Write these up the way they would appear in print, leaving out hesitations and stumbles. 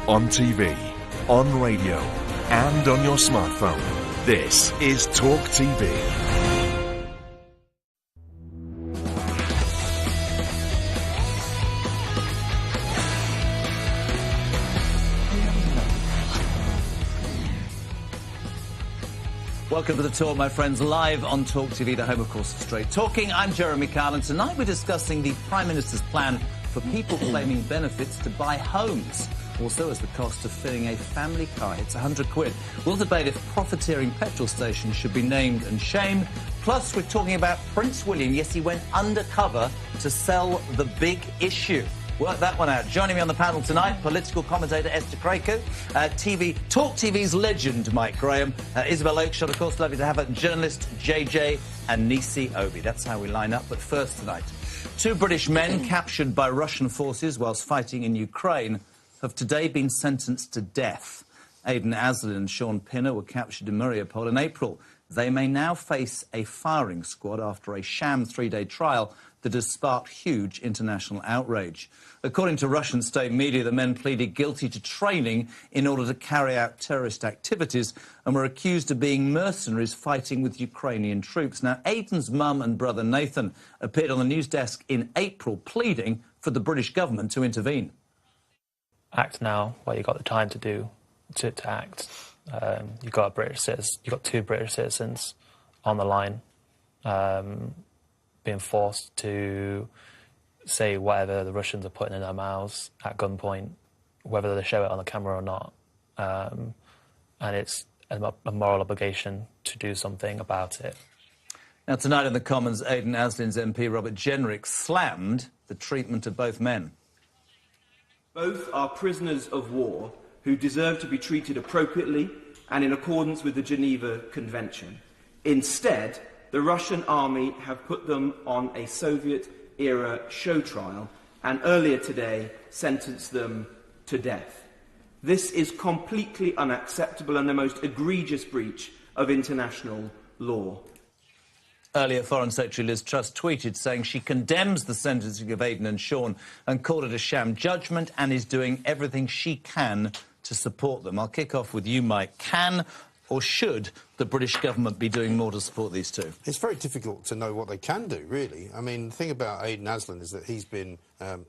On TV, on radio, and on your smartphone. This is Talk TV. Welcome to The Talk, my friends, live on Talk TV, the home, of course, of Straight Talking. I'm Jeremy Kyle, and tonight we're discussing the Prime Minister's plan for people claiming benefits to buy homes. Also, as the cost of filling a family car hits £100. We'll debate if profiteering petrol stations should be named and shamed. Plus, we're talking about Prince William. Yes, he went undercover to sell the big issue. Work that one out. Joining me on the panel tonight, political commentator Esther Krakow, Talk TV's legend Mike Graham, Isabel Oakeshott, of course, lovely to have her, journalist JJ and Nisi Obi. That's how we line up. But first tonight, two British men captured by Russian forces whilst fighting in Ukraine have today been sentenced to death. Aidan Aslin and Sean Pinner were captured in Mariupol in April. They may now face a firing squad after a sham three-day trial that has sparked huge international outrage. According to Russian state media, the men pleaded guilty to training in order to carry out terrorist activities and were accused of being mercenaries fighting with Ukrainian troops. Now, Aidan's mum and brother Nathan appeared on the news desk in April pleading for the British government to intervene. Act now while you've got the time to act. You've got two British citizens on the line being forced to say whatever the Russians are putting in their mouths at gunpoint, whether they show it on the camera or not. And it's a moral obligation to do something about it. Now, tonight in the Commons, Aidan Aslin's MP Robert Jenrick slammed the treatment of both men. Both are prisoners of war who deserve to be treated appropriately and in accordance with the Geneva Convention. Instead, the Russian army have put them on a Soviet-era show trial and earlier today sentenced them to death. This is completely unacceptable and the most egregious breach of international law. Earlier, Foreign Secretary Liz Truss tweeted saying she condemns the sentencing of Aidan and Sean and called it a sham judgment and is doing everything she can to support them. I'll kick off with you, Mike. Can or should the British government be doing more to support these two? It's very difficult to know what they can do, really. I mean, the thing about Aidan Aslin is that he's been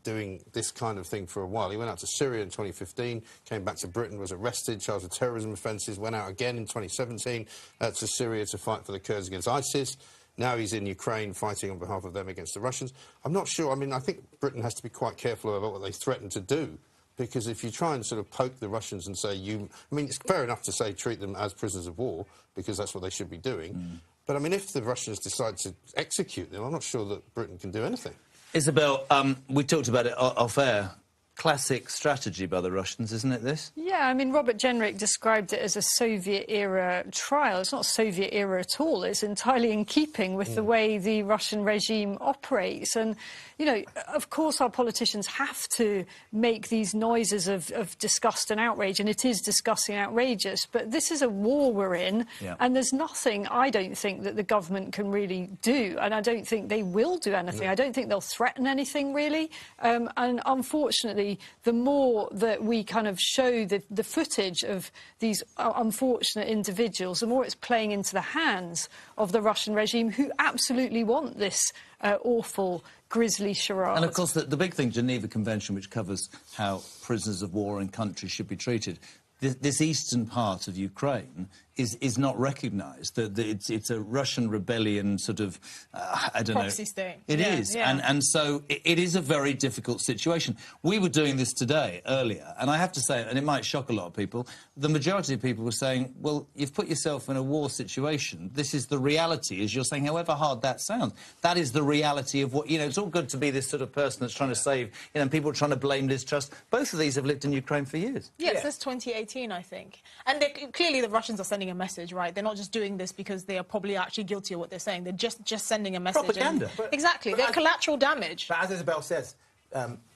doing this kind of thing for a while. He went out to Syria in 2015, came back to Britain, was arrested, charged with terrorism offences, went out again in 2017 to Syria to fight for the Kurds against ISIS. Now he's in Ukraine fighting on behalf of them against the Russians. I'm not sure. I mean, I think Britain has to be quite careful about what they threaten to do, because if you try and sort of poke the Russians and say I mean, it's fair enough to say treat them as prisoners of war, because that's what they should be doing. But, I mean, if the Russians decide to execute them, I'm not sure that Britain can do anything. Isabel, we talked about it off air. Classic strategy by the Russians, isn't it, this? Yeah, I mean, Robert Jenrick described it as a Soviet-era trial. It's not Soviet-era at all. It's entirely in keeping with the way the Russian regime operates. And, you know, of course our politicians have to make these noises of disgust and outrage, and it is disgusting and outrageous, but this is a war we're in, and there's nothing, I don't think, that the government can really do, and I don't think they will do anything. I don't think they'll threaten anything, really, and unfortunately, the more that we kind of show the footage of these unfortunate individuals, the more it's playing into the hands of the Russian regime, who absolutely want this awful, grisly charade. And, of course, the big thing, Geneva Convention, which covers how prisoners of war in countries should be treated, this eastern part of Ukraine is not recognised. It's a Russian rebellion sort of, I don't know. Proxy state. It is. Yeah. And so it is a very difficult situation. We were doing this today, earlier, and I have to say, and it might shock a lot of people, the majority of people were saying, well, you've put yourself in a war situation. This is the reality, as you're saying, however hard that sounds. That is the reality of what, you know, it's all good to be this sort of person that's trying to save, you know, and people are trying to blame Liz Truss. Both of these have lived in Ukraine for years. Yes, since 2018, I think. And clearly the Russians are sending a message, right? They're not just doing this because they are probably actually guilty of what they're saying. They're just sending a message. Propaganda. Exactly. They're collateral damage. But as Isabel says,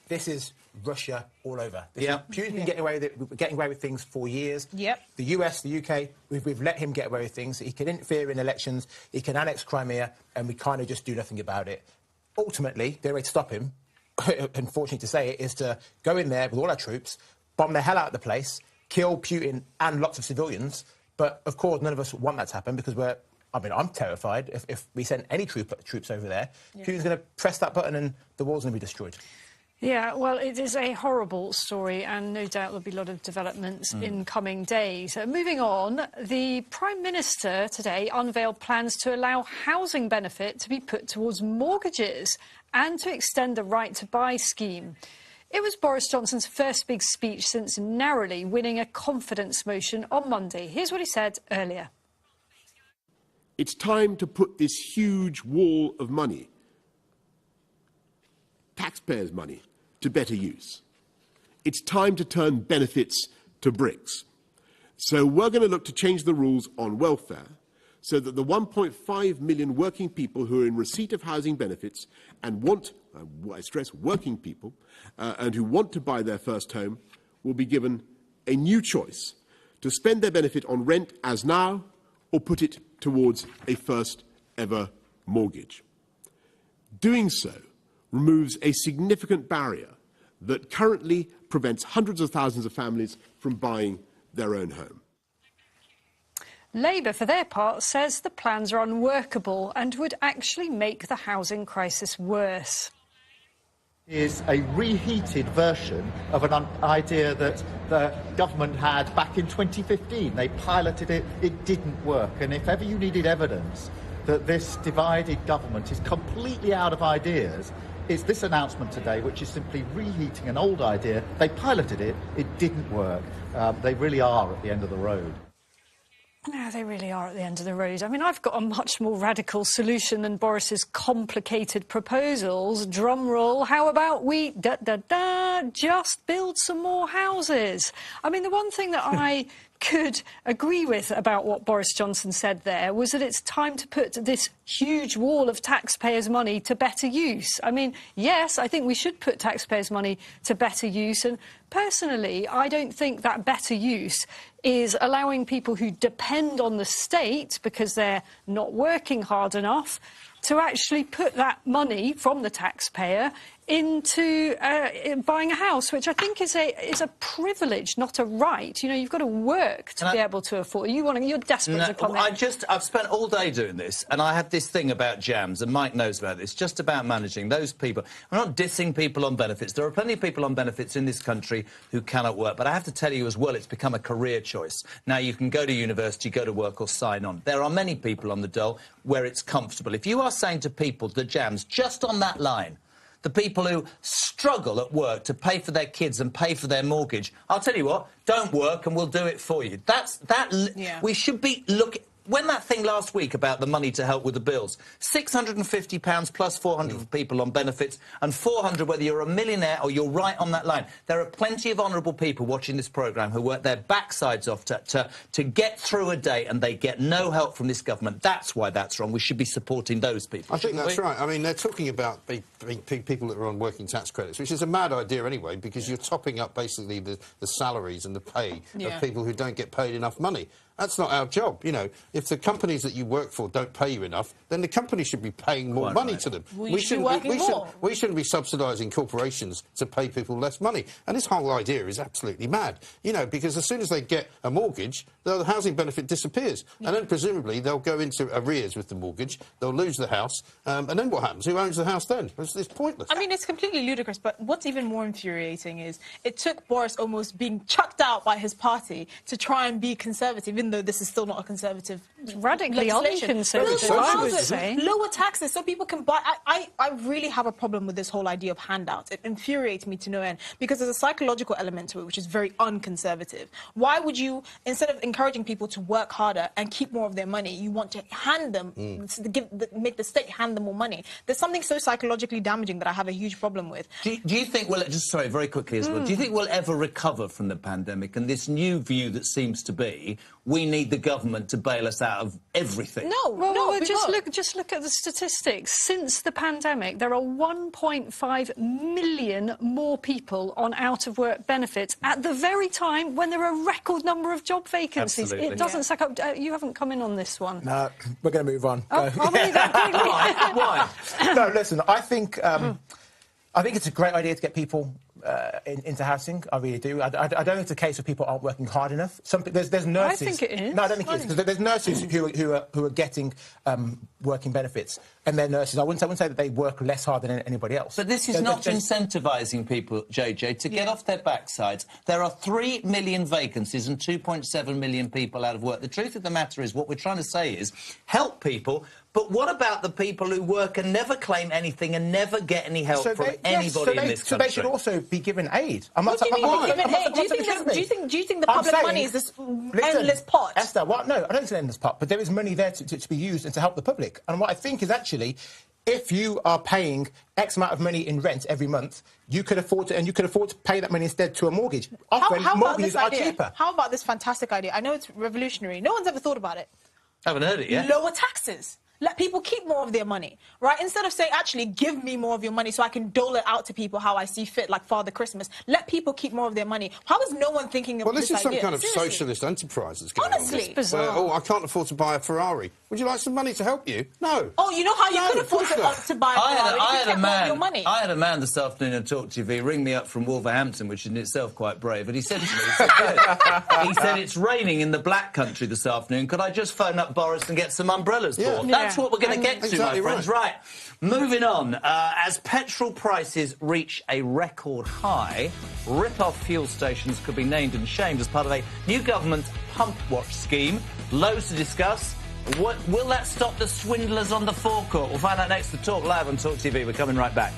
this is Russia all over. Putin's been getting away with things for years. Yep. The US, the UK, we've let him get away with things. He can interfere in elections, he can annex Crimea, and we kind of just do nothing about it. Ultimately, the way to stop him, unfortunately to say it, is to go in there with all our troops, bomb the hell out of the place, kill Putin and lots of civilians. But, of course, none of us want that to happen because I'm terrified. If we send any troops over there, Putin's going to press that button and the war's going to be destroyed. Yeah, well, it is a horrible story, and no doubt there'll be a lot of developments in coming days. Moving on, the Prime Minister today unveiled plans to allow housing benefit to be put towards mortgages and to extend the right to buy scheme. It was Boris Johnson's first big speech since narrowly winning a confidence motion on Monday. Here's what he said earlier. It's time to put this huge wall of money, taxpayers' money, to better use. It's time to turn benefits to bricks. So we're going to look to change the rules on welfare so that the 1.5 million working people who are in receipt of housing benefits and want, I stress working people, and who want to buy their first home will be given a new choice to spend their benefit on rent as now or put it towards a first ever mortgage. Doing so removes a significant barrier that currently prevents hundreds of thousands of families from buying their own home. Labour, for their part, says the plans are unworkable and would actually make the housing crisis worse. Is a reheated version of an idea that the government had back in 2015. They piloted it, it didn't work. And if ever you needed evidence that this divided government is completely out of ideas, it's this announcement today, which is simply reheating an old idea. They piloted it, it didn't work. They really are at the end of the road. No, they really are at the end of the road. I mean, I've got a much more radical solution than Boris's complicated proposals. Drum roll, how about we just build some more houses? I mean, the one thing that I could agree with about what Boris Johnson said there was that it's time to put this huge wall of taxpayers' money to better use. I mean, yes, I think we should put taxpayers' money to better use, and personally, I don't think that better use is allowing people who depend on the state because they're not working hard enough to actually put that money from the taxpayer into buying a house, which I think is a privilege, not a right. You know, you've got to work to be able to afford. You're desperate to come in. I've spent all day doing this, and I have this thing about jams, and Mike knows about this, just about managing those people. I'm not dissing people on benefits. There are plenty of people on benefits in this country who cannot work, but I have to tell you as well, it's become a career choice. Now, you can go to university, go to work, or sign on. There are many people on the dole where it's comfortable. If you are saying to people, the jams, just on that line, the people who struggle at work to pay for their kids and pay for their mortgage, I'll tell you what, don't work and we'll do it for you. We should be looking. When that thing last week about the money to help with the bills, £650 plus 400 for people on benefits and 400 whether you're a millionaire or you're right on that line. There are plenty of honourable people watching this programme who work their backsides off to get through a day and they get no help from this government. That's why that's wrong. We should be supporting those people. I think that's right. I mean, they're talking about people that are on working tax credits, which is a mad idea anyway, because you're topping up basically the salaries and the pay of people who don't get paid enough money. That's not our job. You know, if the companies that you work for don't pay you enough, then the company should be paying more money to them. We shouldn't be subsidising corporations to pay people less money. And this whole idea is absolutely mad. You know, because as soon as they get a mortgage, the housing benefit disappears. And then presumably they'll go into arrears with the mortgage, they'll lose the house, and then what happens? Who owns the house then? It's pointless. I mean, it's completely ludicrous, but what's even more infuriating is it took Boris almost being chucked out by his party to try and be conservative, even though this is still not a conservative radically unconservative, I would say. Lower taxes so people can buy. I really have a problem with this whole idea of handouts. It infuriates me to no end because there's a psychological element to it which is very unconservative. Why would you, instead of encouraging people to work harder and keep more of their money, you want to hand them, make the state hand them more money? There's something so psychologically damaging that I have a huge problem with. Do you think, sorry, very quickly as well, do you think we'll ever recover from the pandemic and this new view that seems to be we need the government to bail us out of everything? Just look at the statistics. Since the pandemic, there are 1.5 million more people on out-of-work benefits at the very time when there are a record number of job vacancies. Absolutely. It doesn't suck up. You haven't come in on this one. No, we're going to move on. Oh, are we that quickly? Why? No, listen, I think it's a great idea to get people into housing. I really do. I don't think it's a case of people aren't working hard enough. There's nurses. I think it is. No, I don't think it is, because there's nurses who are getting working benefits, and they're nurses. I wouldn't say that they work less hard than anybody else. But this is not incentivising people, JJ, to get off their backsides. There are 3 million vacancies and 2.7 million people out of work. The truth of the matter is, what we're trying to say is, help people. But what about the people who work and never claim anything and never get any help from anybody in this country? So they should also be given aid. What do you mean given aid? Do you think the public money is this endless pot? Esther, no, I don't think it's an endless pot, but there is money there to be used and to help the public. And what I think is actually, if you are paying X amount of money in rent every month, you could afford to pay that money instead to a mortgage. Often, mortgages are cheaper. How about this fantastic idea? I know it's revolutionary. No one's ever thought about it. I haven't heard it yet. Lower taxes. Let people keep more of their money, right? Instead of saying, actually, give me more of your money so I can dole it out to people how I see fit, like Father Christmas. Let people keep more of their money. How is no one thinking of this idea? Well, this is some kind of socialist enterprise that's going on. Honestly. Where, I can't afford to buy a Ferrari. Would you like some money to help you? No. Oh, you know how you could afford to buy a Ferrari if you kept more of your money? I had a man this afternoon on Talk TV ring me up from Wolverhampton, which is in itself quite brave, and he said to me, he said, it's raining in the Black Country this afternoon. Could I just phone up Boris and get some umbrellas for? That's what we're going to get to, my friends. Right. Moving on. As petrol prices reach a record high, rip-off fuel stations could be named and shamed as part of a new government pump watch scheme. Loads to discuss. Will that stop the swindlers on the forecourt? We'll find out next to Talk Live on Talk TV. We're coming right back.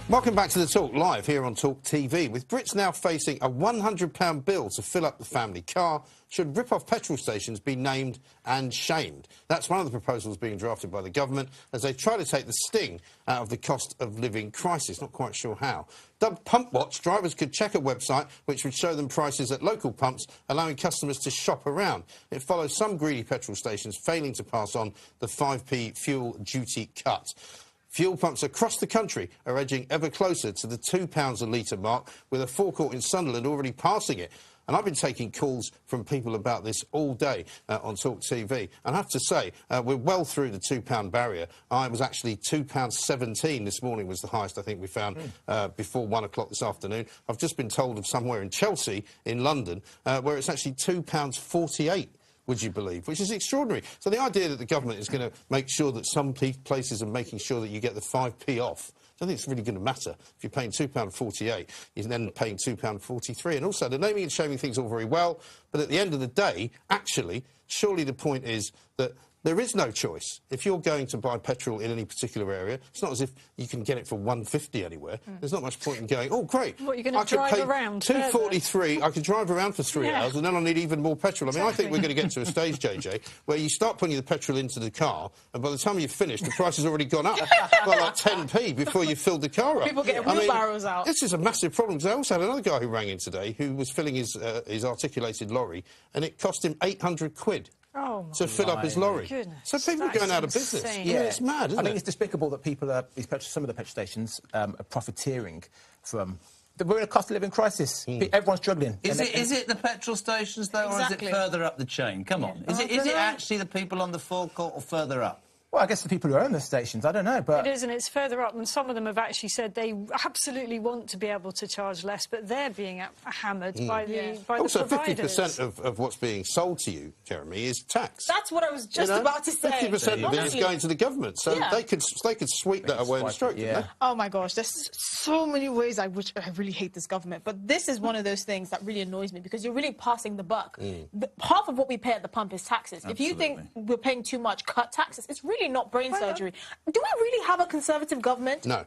Welcome back to The Talk, live here on Talk TV. With Brits now facing a £100 bill to fill up the family car, should rip-off petrol stations be named and shamed? That's one of the proposals being drafted by the government as they try to take the sting out of the cost of living crisis. Not quite sure how. Dubbed Pump Watch, drivers could check a website which would show them prices at local pumps, allowing customers to shop around. It follows some greedy petrol stations failing to pass on the 5p fuel duty cut. Fuel pumps across the country are edging ever closer to the £2 a litre mark, with a forecourt in Sunderland already passing it. And I've been taking calls from people about this all day on Talk TV. And I have to say, we're well through the £2 barrier. I was actually £2.17 this morning was the highest I think we found before 1 o'clock this afternoon. I've just been told of somewhere in Chelsea, in London, where it's actually £2.48. Would you believe, which is extraordinary. So the idea that the government is going to make sure that some places are making sure that you get the 5p off, I don't think it's really going to matter. If you're paying £2.48, you're then paying £2.43. And also, the naming and shaming things all very well, but at the end of the day, actually, surely the point is that there is no choice. If you're going to buy petrol in any particular area, it's not as if you can get it for £1.50 anywhere. There's not much point in going, oh, great. What, you're going to drive around? £2.43, I could drive around for 3 hours and then I'll need even more petrol. I mean, I think we're going to get to a stage, JJ, where you start putting the petrol into the car and by the time you've finished, the price has already gone up by like 10p before you filled the car up. People get wheelbarrows out. This is a massive problem, because I also had another guy who rang in today who was filling his articulated lorry and it cost him £800 to fill up his lorry. Goodness, so people are going out of business. Yeah, it's mad, isn't it? I think it's despicable that people are, some of the petrol stations are profiteering from... We're in a cost of living crisis. Everyone's struggling. Is it the petrol stations, though, or is it further up the chain? Come on. Is it actually the people on the forecourt or further up? Well, I guess the people who own the stations, I don't know, but... It is, and it's further up, and some of them have actually said they absolutely want to be able to charge less, but they're being hammered by the also, providers. 50% of what's being sold to you, Jeremy, is tax. That's what I was just about to say. 50% of it is going to the government, so they could sweep that away in a stroke, couldn't they? Oh, my gosh, there's so many ways I really hate this government, but this is one of those things that really annoys me, because you're really passing the buck. Half of what we pay at the pump is taxes. Absolutely. If you think we're paying too much, cut taxes. It's really not brain surgery. Do we really have a conservative government? No.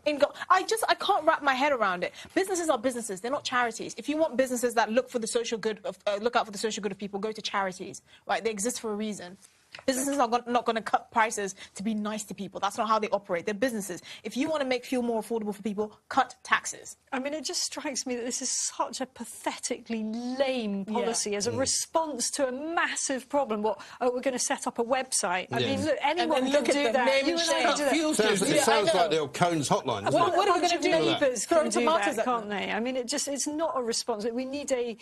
I can't wrap my head around it. Businesses are businesses. They're not charities. If you want businesses that look for the social good, look out for the social good of people, go to charities. Right? They exist for a reason. Businesses are not going to cut prices to be nice to people. That's not how they operate. They're businesses. If you want to make fuel more affordable for people, cut taxes. I mean, it just strikes me that this is such a pathetically lame policy as a response to a massive problem. What, we're going to set up a website. I mean, look, anyone can do that. You and I do that. It sounds like the old Cones hotline, doesn't it? What are we going to do? Neighbours can do that, can't they? I mean, it's not a response. We need to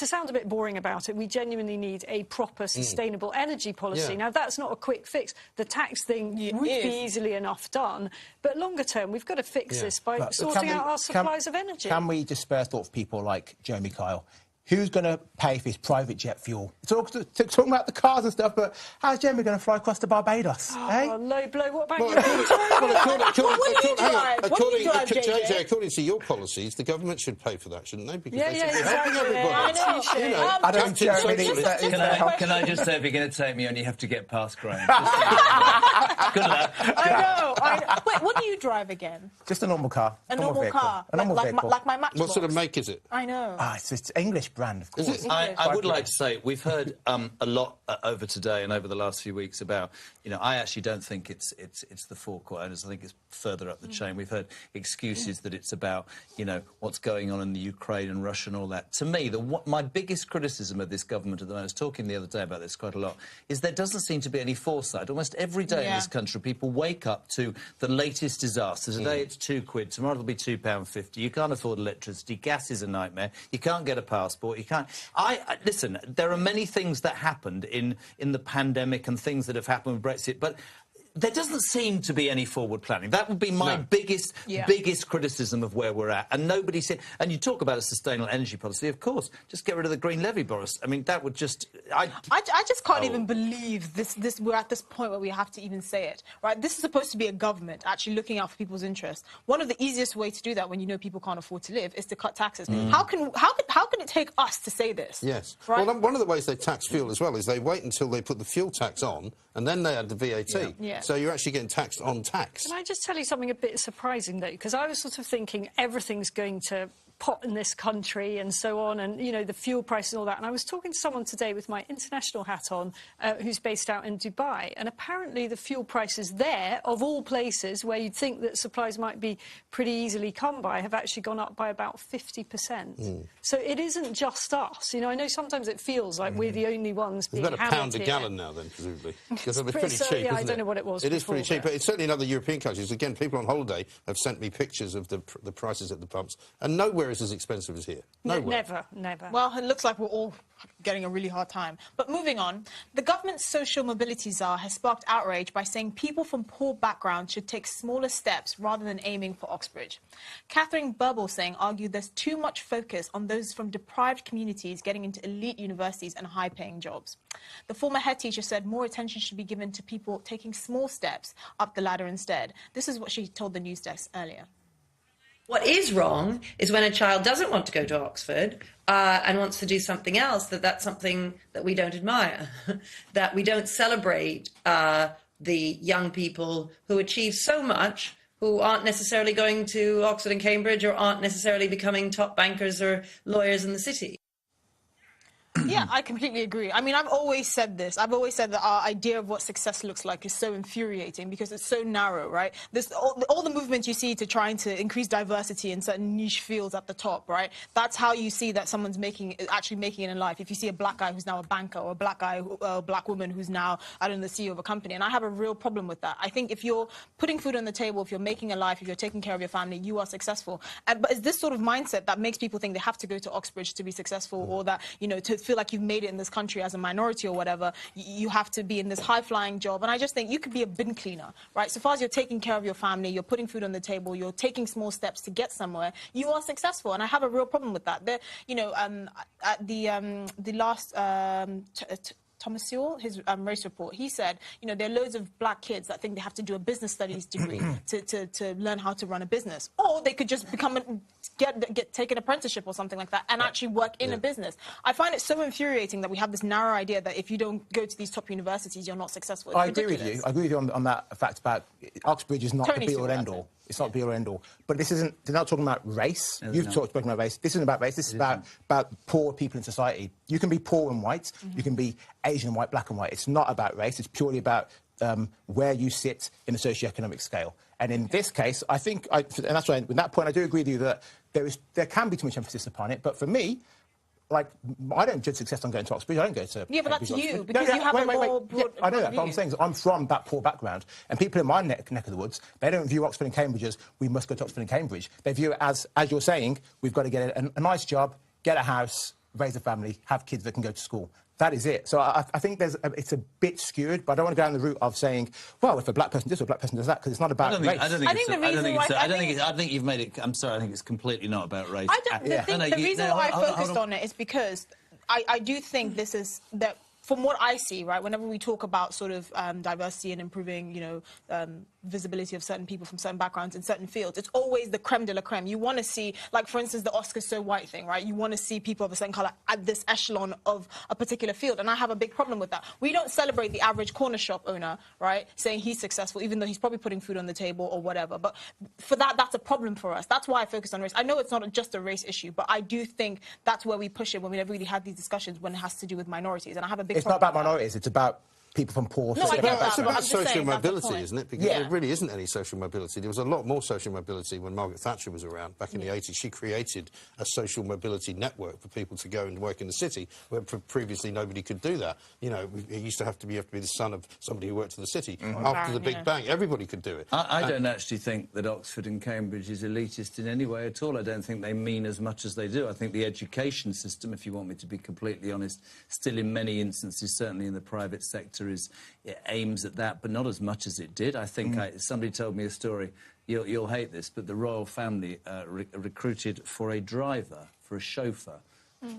sound a bit boring about it, we genuinely need a proper, sustainable energy policy. Now, that's not a quick fix. The tax thing would be easily enough done, but longer term, we've got to fix this by sorting out our supplies of energy. Can we just spare thought for people like Jeremy Kyle? Who's going to pay for his private jet fuel? Talking about the cars and stuff, but how's Jeremy going to fly across to Barbados? Low blow. What about JJ, according to your policies, the government should pay for that, shouldn't they? Because they should be helping everybody. I don't Can I just say, if you're going to take me on, you have to get past Graham. Good luck. I know. Wait, what do you drive again? Just a normal car. A normal car? Like my Matchbox? What sort of make is it? I know. It's English brand, of course. I would like to say we've heard a lot over today and over the last few weeks about, I actually don't think it's the forecourt owners. I think it's further up the chain. We've heard excuses that it's about, what's going on in the Ukraine and Russia and all that. To me, my biggest criticism of this government at the moment, I was talking the other day about this quite a lot, is there doesn't seem to be any foresight. Almost every day in this country, people wake up to the latest disaster. Today it's £2, tomorrow it'll be £2.50. You can't afford electricity. Gas is a nightmare. You can't get a passport. You can't... Listen, there are many things that happened in the pandemic and things that have happened with Brexit, but there doesn't seem to be any forward planning. That would be my biggest criticism of where we're at. And nobody said... And you talk about a sustainable energy policy, of course. Just get rid of the green levy, Boris. I mean, that would just... I just can't even believe this. We're at this point where we have to even say it, right? This is supposed to be a government actually looking out for people's interests. One of the easiest ways to do that when you know people can't afford to live is to cut taxes. How can it take us to say this? Yes. Right? Well, one of the ways they tax fuel as well is they wait until they put the fuel tax on and then they add the VAT. So you're actually getting taxed on tax. Can I just tell you something a bit surprising, though? Because I was sort of thinking everything's going to pot in this country and so on, and, you know, the fuel price and all that. And I was talking to someone today with my international hat on who's based out in Dubai, and apparently the fuel prices there, of all places where you'd think that supplies might be pretty easily come by, have actually gone up by about 50%. So it isn't just us. You know, I know sometimes it feels like we're the only ones being It's about hammered £1 a here. gallon now, then, presumably. Because it's pretty So, cheap, yeah, isn't I don't it? know what it was It is before, pretty cheap, but it's certainly in other European countries. Again, people on holiday have sent me pictures of the prices at the pumps, and nowhere is as expensive as here. Nowhere. Never, never. Well, it looks like we're all getting a really hard time. But moving on, the government's social mobility czar has sparked outrage by saying people from poor backgrounds should take smaller steps rather than aiming for Oxbridge. Catherine Burblesing argued there's too much focus on those from deprived communities getting into elite universities and high-paying jobs. The former head teacher said more attention should be given to people taking small steps up the ladder instead. This is what she told the news desk earlier. What is wrong is when a child doesn't want to go to Oxford and wants to do something else, that's something that we don't admire, that we don't celebrate the young people who achieve so much, who aren't necessarily going to Oxford and Cambridge or aren't necessarily becoming top bankers or lawyers in the city. Yeah, I completely agree. I mean, I've always said this. I've always said that our idea of what success looks like is so infuriating because it's so narrow, right? All the movements you see to trying to increase diversity in certain niche fields at the top, right? That's how you see that someone's actually making it in life. If you see a black guy who's now a banker, or a black guy, a black woman who's now, I don't know, the CEO of a company, and I have a real problem with that. I think if you're putting food on the table, if you're making a life, if you're taking care of your family, you are successful. But it's this sort of mindset that makes people think they have to go to Oxbridge to be successful, or that, you know, to feel like you've made it in this country as a minority or whatever, you have to be in this high-flying job. And I just think you could be a bin cleaner, right? So far as you're taking care of your family, you're putting food on the table, you're taking small steps to get somewhere, you are successful. And I have a real problem with that. You know, at the last Thomas Sewell, his race report, he said, you know, there are loads of black kids that think they have to do a business studies degree to learn how to run a business. Or they could just become take an apprenticeship or something like that and actually work in a business. I find it so infuriating that we have this narrow idea that if you don't go to these top universities, you're not successful. It's ridiculous. Agree with you. I agree with you on that fact about Oxbridge is not the be-all and end-all. It's not be-all and end-all. But this isn't... They're not talking about race. No, You've spoken about race. This isn't about race. This is about poor people in society. You can be poor and white. You can be Asian and white, black and white. It's not about race. It's purely about where you sit in the socioeconomic scale. And in this case, I think... and that's why, with that point, I do agree with you that there can be too much emphasis upon it. But for me... Like, I don't judge success on going to Oxford. I don't go to... Yeah, but that's you, because you have a more broad... I know that, but I'm saying is I'm from that poor background, and people in my neck of the woods, they don't view Oxford and Cambridge as we must go to Oxford and Cambridge. They view it as you're saying, we've got to get a nice job, get a house, raise a family, have kids that can go to school. That is it. So I think it's a bit skewed, but I don't want to go down the route of saying, well, if a black person does or a black person does that, because it's not about race. I think you've made it... I'm sorry, I think it's completely not about race. The reason why I focused on it is because I do think this is... that. From what I see, right, whenever we talk about sort of diversity and improving, you know, visibility of certain people from certain backgrounds in certain fields, it's always the creme de la creme. You want to see, like, for instance, the Oscars so white thing, right? You want to see people of a certain colour at this echelon of a particular field, and I have a big problem with that. We don't celebrate the average corner shop owner, right, saying he's successful, even though he's probably putting food on the table or whatever. But for that, that's a problem for us. That's why I focus on race. I know it's not just a race issue, but I do think that's where we push it when we never really had these discussions when it has to do with minorities, and I have a big... It's not about minorities, it's about people from poor... No, I get that, it's about social saying, mobility, isn't it? Because there really isn't any social mobility. There was a lot more social mobility when Margaret Thatcher was around back in the 80s. She created a social mobility network for people to go and work in the city, where previously nobody could do that. You know, it used to have to be the son of somebody who worked for the city. After the Big Bang, everybody could do it. I don't actually think that Oxford and Cambridge is elitist in any way at all. I don't think they mean as much as they do. I think the education system, if you want me to be completely honest, still in many instances, certainly in the private sector, it aims at that, but not as much as it did. I think somebody told me a story, you'll hate this, but the royal family recruited for a driver, for a chauffeur,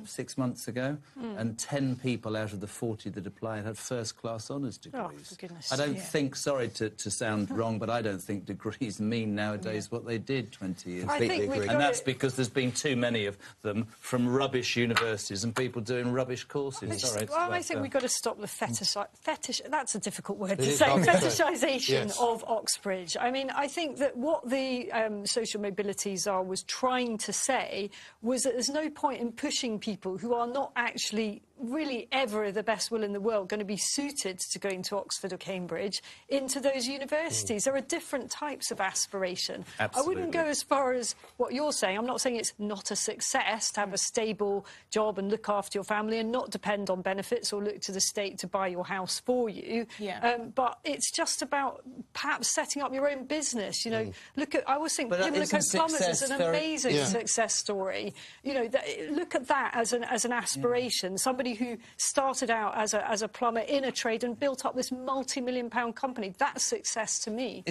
6 months ago, and 10 people out of the 40 that applied had first-class honours degrees. Oh, for goodness. I don't think, sorry to sound wrong, but I don't think degrees mean nowadays what they did 20 years ago. I think we've And that's because there's been too many of them from rubbish universities and people doing rubbish courses. I think we've got to stop the fetish. That's a difficult word to is say. hard to say. Fetishisation Yes. of Oxbridge. I mean, I think that what the social mobility czar was trying to say was that there's no point in pushing people who are not actually really ever the best will in the world going to be suited to going to Oxford or Cambridge into those universities. There are different types of aspiration. Absolutely. I wouldn't go as far as what you're saying. I'm not saying it's not a success to have a stable job and look after your family and not depend on benefits or look to the state to buy your house for you. But it's just about perhaps setting up your own business. You know, I always think But Pimlico isn't Plumbers is success an very- amazing success story. You know, look at that as an aspiration. Somebody who started out as a plumber in a trade and built up this multi-million-pound company. That's success to me.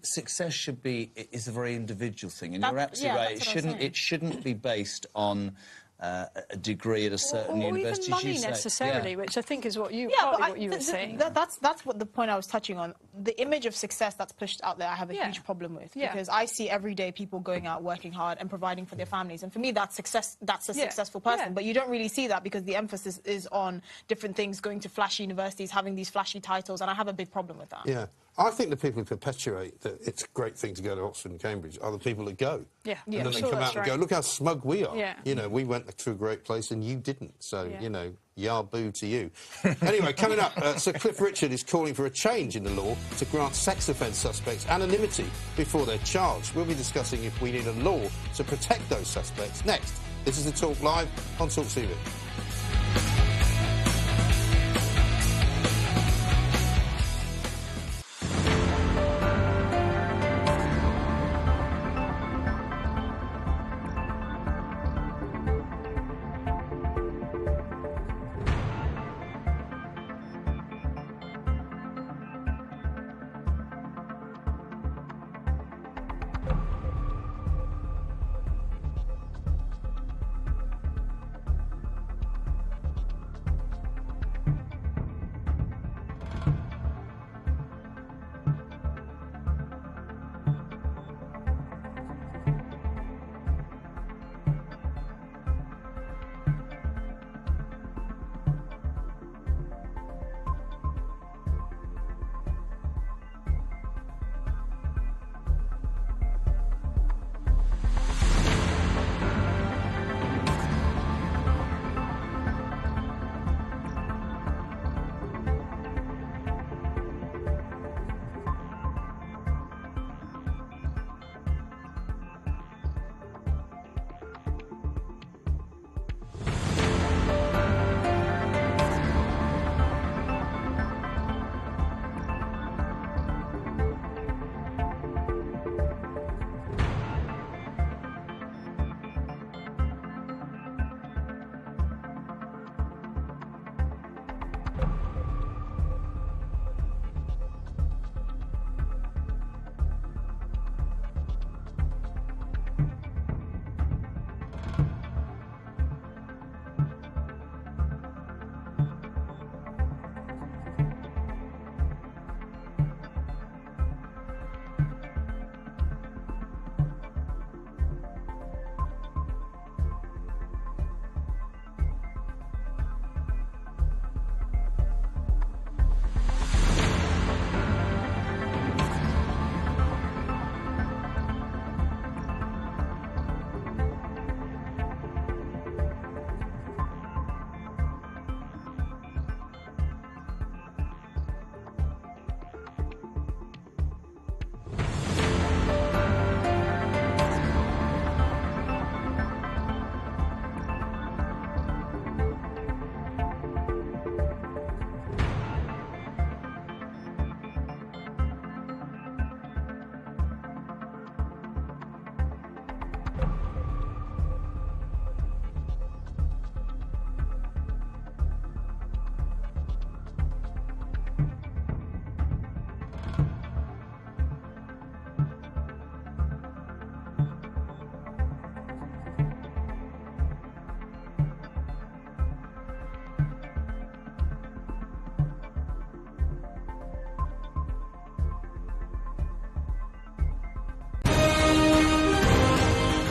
Success should be is a very individual thing, and That- you're absolutely yeah, right. that's what I'm saying. It shouldn't be based on a degree at a certain or university. even as you money say. necessarily, Yeah. which I think is what you were saying. That's what the point I was touching on. The image of success that's pushed out there, I have a huge problem with, because I see everyday people going out, working hard, and providing for their families, and for me, that's success. That's a successful person. But you don't really see that because the emphasis is on different things, going to flashy universities, having these flashy titles, and I have a big problem with that. Yeah. I think the people who perpetuate that it's a great thing to go to Oxford and Cambridge are the people that go. Yeah. And Yeah, then they sure, come that's out and go, right. look how smug we are. Yeah. You know, we went to a great place and you didn't. So, Yeah. you know, yah boo to you. Anyway, coming up, Sir Cliff Richard is calling for a change in the law to grant sex offence suspects anonymity before they're charged. We'll be discussing if we need a law to protect those suspects next. This is The Talk Live on Talk TV.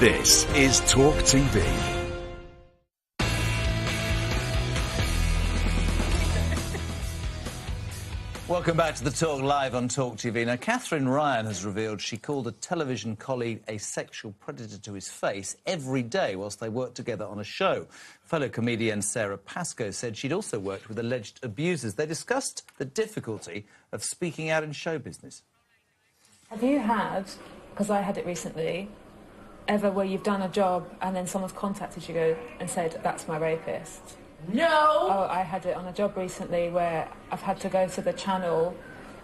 This is Talk TV. Welcome back to the Talk Live on Talk TV. Now, Catherine Ryan has revealed she called a television colleague a sexual predator to his face every day whilst they worked together on a show. Fellow comedian Sarah Pascoe said she'd also worked with alleged abusers. They discussed the difficulty of speaking out in show business. Have you had, because I had it recently, ever where you've done a job and then someone's contacted you and said, that's my rapist? No! Oh, I had it on a job recently where I've had to go to the channel,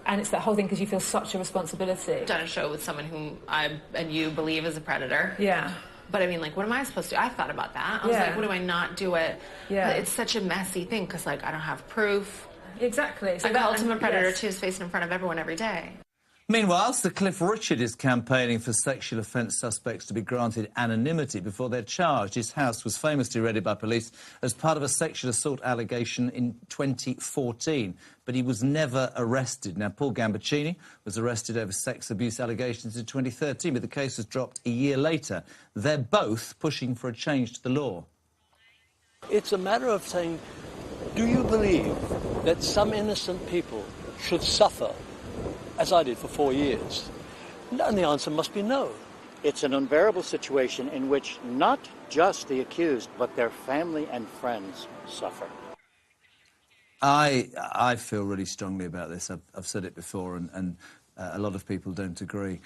and it's that whole thing because you feel such a responsibility. I've done a show with someone whom I and you believe is a predator. Yeah. But I mean, like, what am I supposed to do? I thought about that. I was like, what do I not do it? Yeah. But it's such a messy thing because, like, I don't have proof. Exactly. So the ultimate predator, too, is facing in front of everyone every day. Meanwhile, Sir Cliff Richard is campaigning for sexual offence suspects to be granted anonymity before they're charged. His house was famously raided by police as part of a sexual assault allegation in 2014, but he was never arrested. Now, Paul Gambaccini was arrested over sex abuse allegations in 2013, but the case was dropped a year later. They're both pushing for a change to the law. It's a matter of saying, do you believe that some innocent people should suffer as I did for 4 years? And the answer must be no. It's an unbearable situation in which not just the accused, but their family and friends suffer. I feel really strongly about this. I've said it before, and a lot of people don't agree.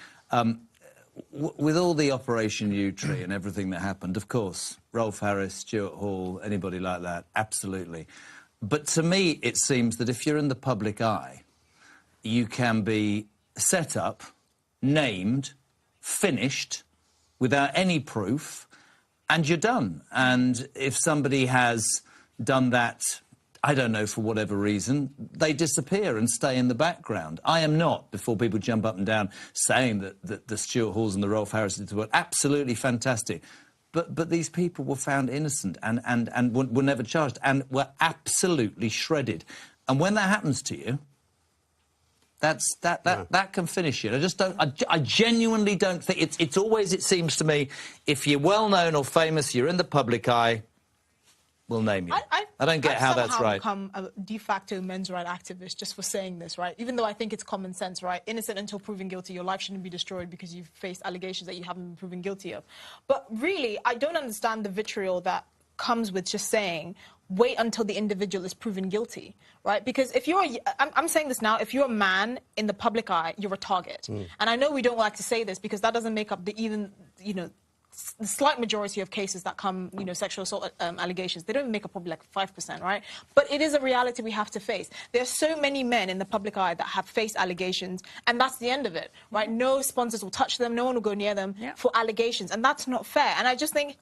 With all the Operation U-Tree and everything that happened, of course, Rolf Harris, Stuart Hall, anybody like that, absolutely. But to me, it seems that if you're in the public eye, you can be set up, named, finished, without any proof, and you're done. And if somebody has done that, I don't know, for whatever reason, they disappear and stay in the background. I am not, before people jump up and down, saying that the Stuart Halls and the Rolf Harrises were absolutely fantastic. But these people were found innocent and were never charged and were absolutely shredded. And when that happens to you, that can finish it. I just don't. I genuinely don't think it's always. It seems to me, if you're well known or famous, you're in the public eye, we'll name you. I don't get how that's right. I've become a de facto men's rights activist just for saying this, right? Even though I think it's common sense, right? Innocent until proven guilty, your life shouldn't be destroyed because you've faced allegations that you haven't been proven guilty of. But really, I don't understand the vitriol that comes with just saying, wait until the individual is proven guilty, right? Because if you're, I'm saying this now, if you're a man in the public eye, you're a target. And I know we don't like to say this because that doesn't make up the even, you know, the slight majority of cases that come, you know, sexual assault allegations. They don't make up probably like 5%, right? But it is a reality we have to face. There are so many men in the public eye that have faced allegations, and that's the end of it, right? No sponsors will touch them, no one will go near them for allegations, and that's not fair. And I just think,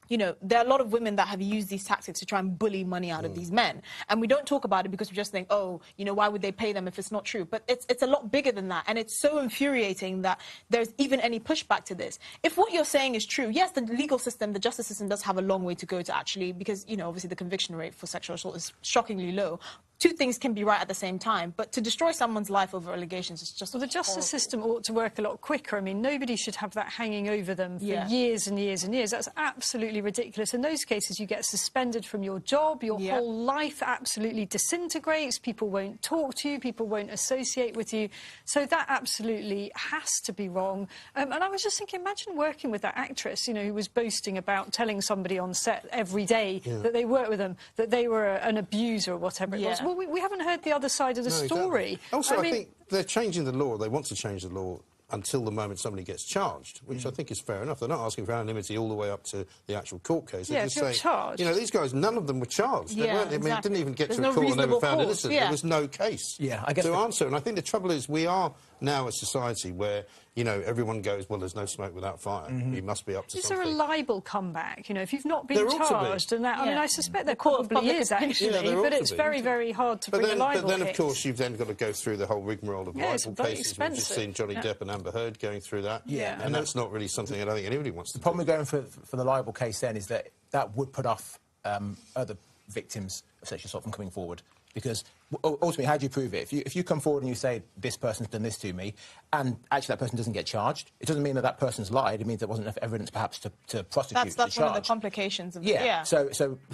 you know, there are a lot of women that have used these tactics to try and bully money out of these men. And we don't talk about it because we just think, oh, you know, why would they pay them if it's not true? But it's a lot bigger than that. And it's so infuriating that there's even any pushback to this. If what you're saying is true, yes, the legal system, the justice system does have a long way to go to actually, because, you know, obviously the conviction rate for sexual assault is shockingly low. Two things can be right at the same time, but to destroy someone's life over allegations is just... Well, the justice system ought to work a lot quicker. I mean, nobody should have that hanging over them for years and years and years. That's absolutely ridiculous. In those cases, you get suspended from your job, your whole life absolutely disintegrates, people won't talk to you, people won't associate with you. So that absolutely has to be wrong. And I was just thinking, imagine working with that actress, you know, who was boasting about telling somebody on set every day that they worked with them, that they were an abuser or whatever it was. Well, we haven't heard the other side of the story. Exactly. Also, I think they're changing the law. They want to change the law until the moment somebody gets charged, which I think is fair enough. They're not asking for anonymity all the way up to the actual court case. They're just saying, charged. you know, these guys, none of them were charged. They weren't, I mean, it didn't even get to a court and they were found innocent. There was no case to answer. And I think the trouble is we are now a society where, you know, everyone goes, well, there's no smoke without fire. You must be up to something. Is there a libel comeback? You know, if you've not been charged, and that, I mean, I suspect there probably is, actually, but it's very, very hard to bring a libel But then, case. of course, you've then got to go through the whole rigmarole of libel cases. We've just seen Johnny Depp and Amber Heard going through that. And that's not really something I don't think anybody wants to do. The problem with going for the libel case then is that that would put off other victims of sexual assault from coming forward, because ultimately, how do you prove it? If you come forward and you say, this person's done this to me, and actually that person doesn't get charged, it doesn't mean that person's lied. It means there wasn't enough evidence, perhaps, to prosecute. That's one of the complications of it. Yeah. So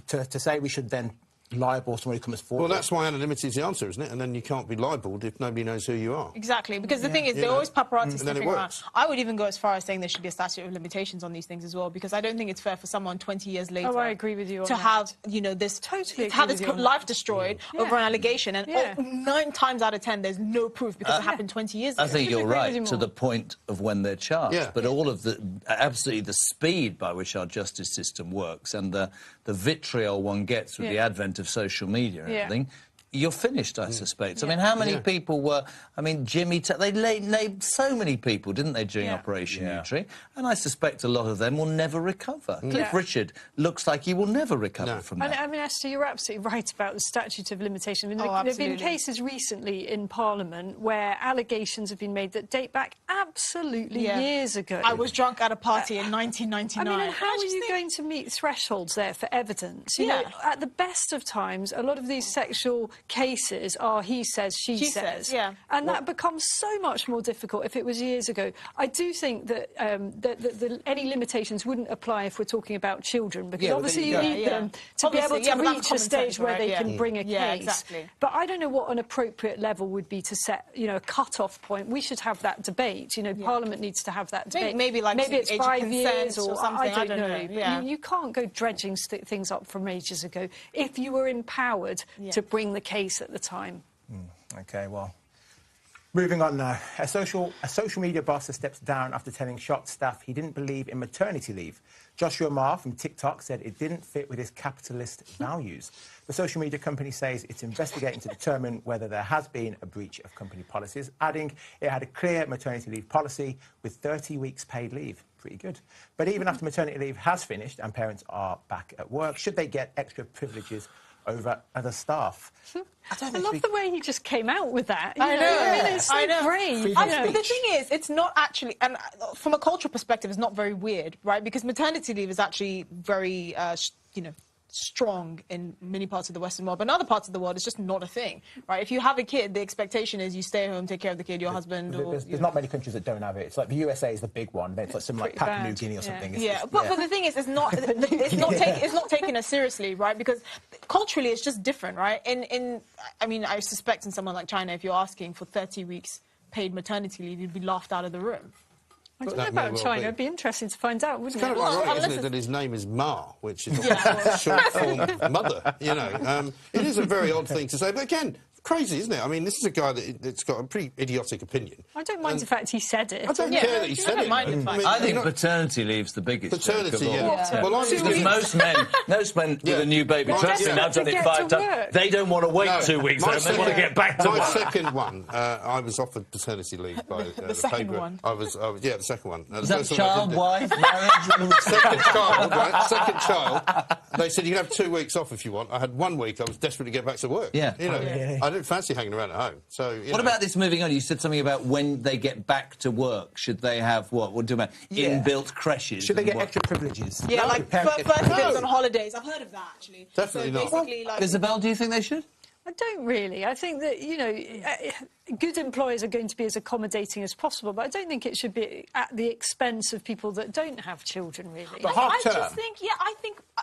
to say we should then libel somebody who comes forward... Well, that's why anonymity is the answer, isn't it? And then you can't be libelled if nobody knows who you are. Exactly, because the thing is, they're always paparazzi sniffing around. I would even go as far as saying there should be a statute of limitations on these things as well, because I don't think it's fair for someone 20 years later... Oh, I agree with you on to that. have, you know, this... Totally have this life destroyed over an allegation, and 9 times out of 10, there's no proof because it happened 20 years ago. I think you're right to the point of when they're charged, but all of absolutely the speed by which our justice system works and the vitriol one gets with the advent of social media and everything, you're finished, I suspect. I mean, how many people were... I mean, they named so many people, didn't they, during Operation Yewtree? And I suspect a lot of them will never recover. Cliff Richard looks like he will never recover from that. I mean, Esther, you're absolutely right about the statute of limitation. I mean, there have been cases recently in Parliament where allegations have been made that date back absolutely years ago. I was drunk at a party in 1999. I mean, and how are you going to meet thresholds there for evidence? You know, at the best of times, a lot of these sexual cases are he says, she says. And that becomes so much more difficult if it was years ago. I do think that, any limitations wouldn't apply if we're talking about children, because obviously you need them to be able to reach a stage where they can bring a case. Exactly. But I don't know what an appropriate level would be to set, you know, a cut-off point. We should have that debate. You know, Parliament needs to have that debate. Maybe it's 5 years or something. I don't know. You can't go dredging things up from ages ago if you were empowered to bring the case at the time. OK, well, moving on now. A social media boss has stepped down after telling shocked staff he didn't believe in maternity leave. Joshua Ma from TikTok said it didn't fit with his capitalist values. The social media company says it's investigating to determine whether there has been a breach of company policies, adding it had a clear maternity leave policy with 30 weeks paid leave. Pretty good. But even after maternity leave has finished and parents are back at work, should they get extra privileges over other staff? I love the way he just came out with that. I know. It's so brave. But the thing is, it's not actually, and from a cultural perspective, it's not very weird, right? Because maternity leave is actually very, you know, strong in many parts of the Western world, but in other parts of the world, it's just not a thing, right? If you have a kid, the expectation is you stay home, take care of the kid, your husband. There's not many countries that don't have it. It's like the USA is the big one. Then it's like something like Papua New Guinea or something. But the thing is, it's not taken as seriously, right? Because culturally, it's just different, right? I mean, I suspect in someone like China, if you're asking for 30 weeks paid maternity leave, you'd be laughed out of the room. I don't know about China. It'd be interesting to find out, wouldn't it? It's kind of ironic, isn't it, that his name is Ma, which is short form mother, you know. It is a very odd thing to say, but again, crazy, isn't it? I mean, this is a guy that's got a pretty idiotic opinion. I don't mind the fact he said it. I don't care that he said it. I think paternity leave's the biggest. Paternity, Well, most men with a new baby, trust me, I've done it 5 times. They don't want to wait 2 weeks. They want to get back to work. My second one, I was offered paternity leave by the second one. The second one. Is that child, wife, marriage? Second child. They said you can have 2 weeks off if you want. I had 1 week. I was desperate to get back to work. Yeah. You know, I didn't fancy hanging around at home. So, what about this moving on? You said something about when they get back to work, should they have what? What do you mean? Inbuilt creches? Should they get extra privileges? Yeah, like first days on holidays. I've heard of that, actually. Definitely not. Basically, like... Isabel, do you think they should? I don't really. I think that, you know, good employers are going to be as accommodating as possible, but I don't think it should be at the expense of people that don't have children, really. I just think,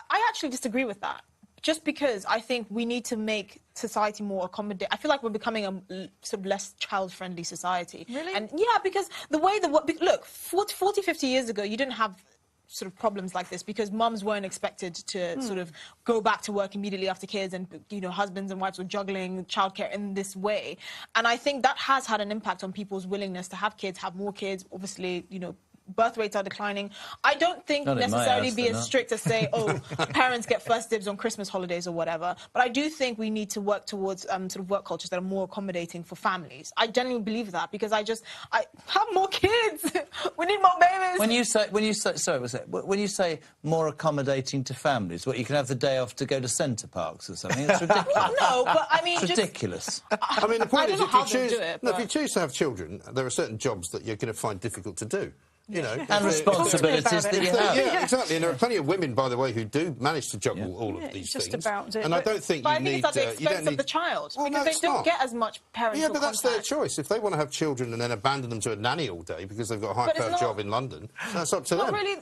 I actually disagree with that. Just because I think we need to make society more accommodating. I feel like we're becoming a sort of less child-friendly society. Really? And because the way look, 40, 50 years ago, you didn't have sort of problems like this because mums weren't expected to sort of go back to work immediately after kids, and, you know, husbands and wives were juggling childcare in this way. And I think that has had an impact on people's willingness to have kids, have more kids. Obviously, you know, birth rates are declining. I don't think necessarily be as strict as say, oh, parents get first dibs on Christmas holidays or whatever. But I do think we need to work towards sort of work cultures that are more accommodating for families. I genuinely believe that because I have more kids. We need more babies. When you say more accommodating to families, what, you can have the day off to go to Centre Parks or something? It's ridiculous. Well, no, but I mean, it's ridiculous. I mean, the point is, if you choose to have children, there are certain jobs that you're going to find difficult to do. You know, and responsibilities that you have. Yeah, exactly. And there are plenty of women, by the way, who do manage to juggle all of these just things. about it. And I don't think you need... But I think it's at the expense of the child, well, because they don't get as much parental Yeah, but that's their contact. choice. If they want to have children and then abandon them to a nanny all day because they've got a high-paid job in London, that's up to them. Really,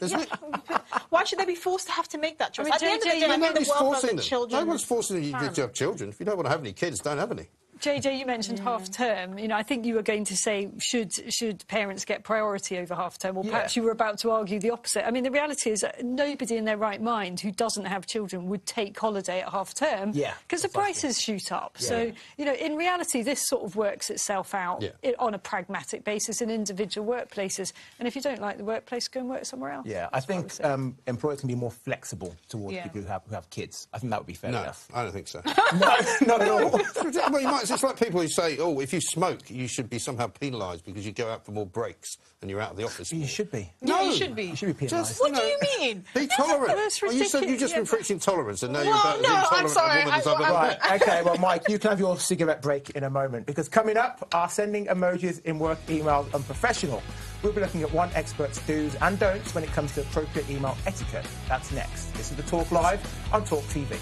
why should they be forced to have to make that choice? At the end of the day, nobody's forcing them. children. No one's forcing you to have children. If you don't want to have any kids, don't have any. JJ, you mentioned half-term. You know, I think you were going to say, should parents get priority over half-term? Or perhaps you were about to argue the opposite. I mean, the reality is that nobody in their right mind who doesn't have children would take holiday at half-term. Because the prices shoot up. So, you know, in reality, this sort of works itself out on a pragmatic basis in individual workplaces. And if you don't like the workplace, go and work somewhere else. Yeah, I think employers can be more flexible towards people who have kids. I think that would be fair enough. I don't think so. No, not at all. Well, you might, it's like people who say, oh, if you smoke, you should be somehow penalised because you go out for more breaks and you're out of the office more. You should be. No, you should be. You should be penalised. What do you mean? Be tolerant. Well, you said you've just been preaching tolerance and now you're about as intolerant a woman as I've ever met. Right, OK, well, Mike, you can have your cigarette break in a moment, because coming up are sending emojis in work emails unprofessional. We'll be looking at one expert's do's and don'ts when it comes to appropriate email etiquette. That's next. This is The Talk Live on Talk TV.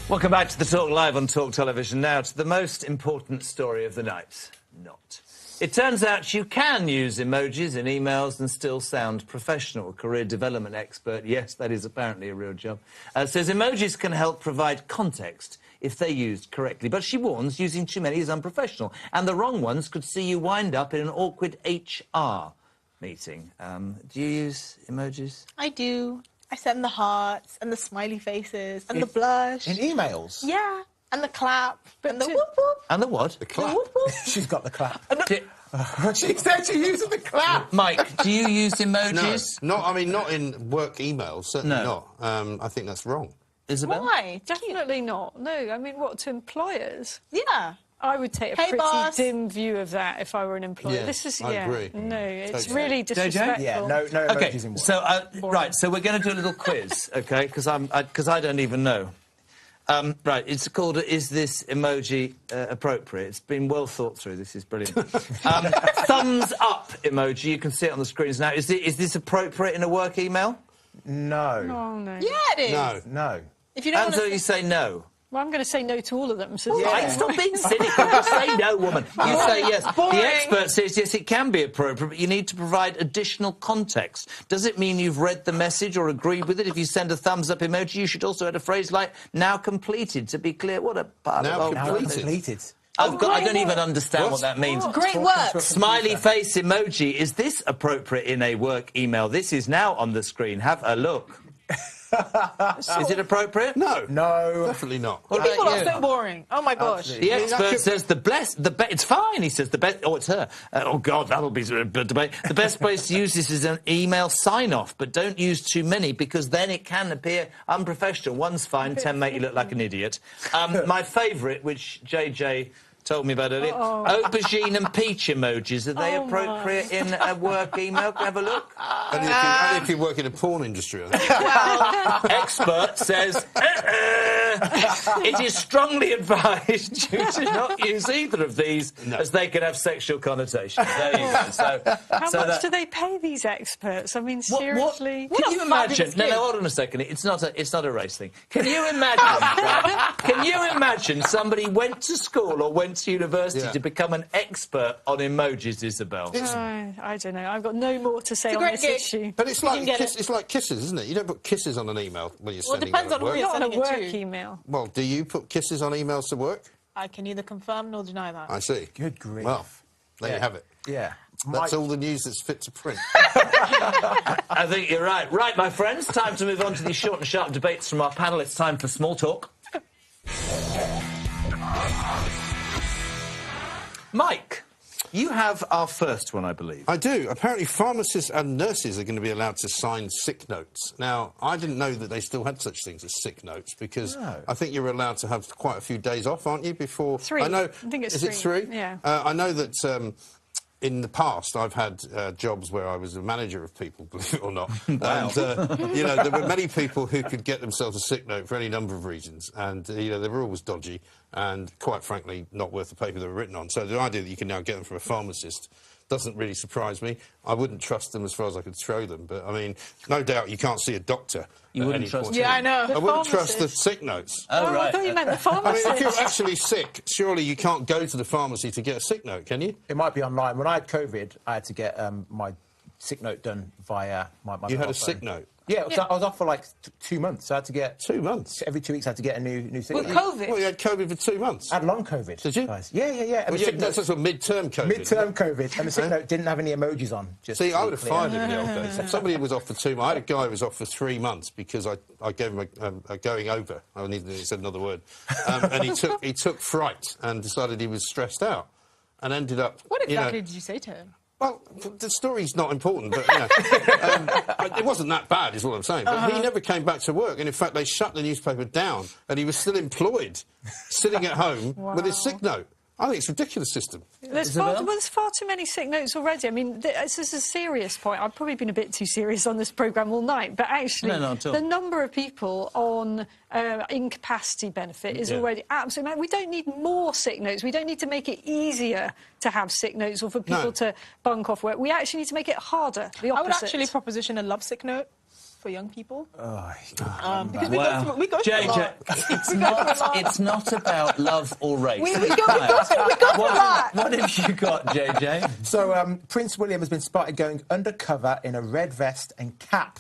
Welcome back to The Talk Live on Talk Television. Now to the most important story of the night. Not. It turns out you can use emojis in emails and still sound professional. Career development expert, yes, that is apparently a real job, says emojis can help provide context if they're used correctly. But she warns using too many is unprofessional, and the wrong ones could see you wind up in an awkward HR meeting. Do you use emojis? I do. I send the hearts and the smiley faces and the blush. In emails? Yeah. And the clap. And the whoop whoop. And the what? The clap. The whoop whoop. She's got the clap. She said she uses the clap. Mike, do you use emojis? No, not in work emails, certainly not. I think that's wrong. Isabel? Why? Definitely not. No, I mean, what, to employers? Yeah. I would take a Hey, pretty boss. dim view of that if I were an employer. Yeah, This is, I agree. no, it's Totally. really disrespectful. Yeah, no Okay, emojis in work. so, right, so we're going to do a little quiz, OK, because I don't even know. Right, it's called Is This Emoji Appropriate? It's been well thought through. This is brilliant. Thumbs up emoji. You can see it on the screens now. Is this appropriate in a work email? No. Oh, no. Yeah, it is. No. No. If you don't And so wanna you say no. Well, I'm going to say no to all of them. So Right, stop being cynical. Just say no, woman. You say yes. Boring. The expert says yes, it can be appropriate, but you need to provide additional context. Does it mean you've read the message or agreed with it? If you send a thumbs-up emoji, you should also add a phrase like, now completed, to be clear. What a part Now of... Completed. I don't even understand what that means. Great work. Smiley face emoji. Is this appropriate in a work email? This is now on the screen. Have a look. Is it appropriate? No. No. Definitely not. What People about are you? so boring. Oh, my gosh. The expert says it's fine. He says the best. Oh, it's her. Oh God, that'll be a debate. The best place to use this is an email sign-off, but don't use too many because then it can appear unprofessional. One's fine. 10 make you look like an idiot. My favourite, which JJ told me about earlier, aubergine and peach emojis. Are they appropriate in a work email? Can I have a look? Only if you work in the porn industry. I think. Well, expert says it is strongly advised you to not use either of these as they can have sexual connotations. There you go. So, How much do they pay these experts? I mean, seriously. Can you imagine? No, hold on a second. It's not a race thing. Can you imagine? Right? Can you imagine somebody went to school or went to university to become an expert on emojis, Isabel? I don't know. I've got no more to say It's a on great this gig. issue. But it's like kisses, isn't it? You don't put kisses on an email when you're Well, it sending depends it on at who work. you're Not on a sending it work to. email. Well, do you put kisses on emails to work? I can neither confirm nor deny that. I see. Good grief. Well, there you have it. Yeah. That's all the news that's fit to print. I think you're right. Right, my friends, time to move on to these short and sharp debates from our panel. It's time for small talk. Mike, you have our first one, I believe. I do. Apparently, pharmacists and nurses are going to be allowed to sign sick notes. Now, I didn't know that they still had such things as sick notes because I think you're allowed to have quite a few days off, aren't you? Before 3. I know. I think it's is 3. It 3? Yeah. I know that. In the past, I've had jobs where I was a manager of people, believe it or not. Wow. And, you know, there were many people who could get themselves a sick note for any number of reasons. And, you know, they were always dodgy and, quite frankly, not worth the paper they were written on. So the idea that you can now get them from a pharmacist doesn't really surprise me. I wouldn't trust them as far as I could throw them. But, I mean, no doubt you can't see a doctor. You wouldn't trust Yeah, I know. I wouldn't trust the sick notes. Oh, I right. thought you meant the I mean, pharmacist. if you're actually sick, surely you can't go to the pharmacy to get a sick note, can you? It might be online. When I had COVID, I had to get my sick note done via my You had a mobile sick phone. note? Yeah, I was off for like 2 months. So I had to get 2 months? every 2 weeks. I had to get a new sick With note. COVID? Well, you had COVID for 2 months. I had long COVID. Did you? Guys. Yeah. And Well, the yeah, sick that's note, sort of mid-term COVID. mid-term COVID, and the sick note didn't have any emojis on. Just See, to I be would have clear. fired him in the old days. If somebody was off for 2 months, I had a guy who was off for 3 months because I gave him a going over. I needed to say another word. And he took fright and decided he was stressed out and ended up... What exactly did you say to him? Well, the story's not important, but, you know, it wasn't that bad, is what I'm saying. But he never came back to work, and in fact, they shut the newspaper down, and he was still employed, sitting at home with his sick note. I think it's a ridiculous system. There's far too many sick notes already. I mean, this is a serious point. I've probably been a bit too serious on this programme all night, but actually, the number of people on incapacity benefit is already absolutely mad. We don't need more sick notes. We don't need to make it easier to have sick notes or for people to bunk off work. We actually need to make it harder, the opposite. I would actually proposition a love sick note for young people. Because we go through a lot. It's not about love or race. We go through that. What have you got, JJ? So Prince William has been spotted going undercover in a red vest and cap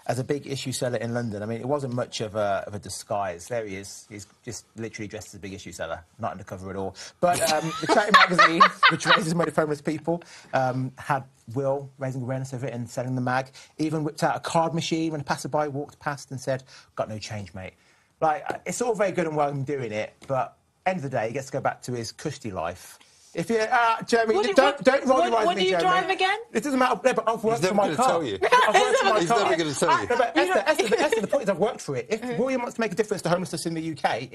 as a big issue seller in London. I mean, it wasn't much of a disguise. There he is. He's just literally dressed as a big issue seller, not undercover at all. But the charity magazine, which raises money for homeless people, had Will raising awareness of it and selling the mag. Even whipped out a card machine when a passerby walked past and said, "Got no change, mate." Like, it's all very good and well him doing it, but end of the day, he gets to go back to his cushy life. If you, Jeremy, don't roll your eyes What at me, do you Jeremy. drive again? It doesn't matter. No, but I've worked for my car. He's never going to tell you. No, but Esther, the point is I've worked for it. If William wants to make a difference to homelessness in the UK,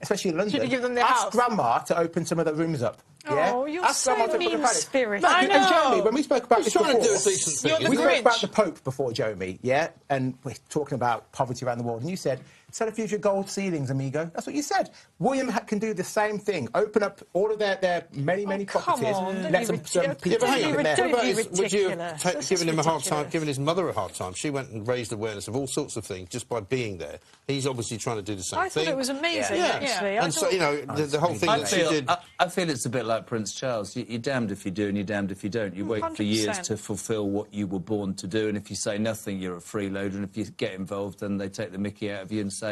especially in London, should you give them their ask house? Grandma to open some of the rooms up. Yeah? Oh, you're ask so Grandma to put the mean-spirited. No, I and know. Jeremy, when we spoke about this trying before, to do a decent thing. You're the we spoke Grinch. about the Pope before, Jeremy, yeah? And we're talking about poverty around the world, and you said, set a future gold ceilings, amigo. That's what you said. William can do the same thing. Open up all of their many, many properties. On, some people hang on. in there. Don't be Would you have ridiculous. given him a hard time, given his mother a hard time? She went and raised awareness of all sorts of things just by being there. He's obviously trying to do the same I thing. thought it was amazing, actually. And so, you know, the whole thing that she did... I feel it's a bit like Prince Charles. You're damned if you do and you're damned if you don't. You wait for years 100%. to fulfil what you were born to do, and if you say nothing, you're a freeloader, and if you get involved, then they take the mickey out of you and say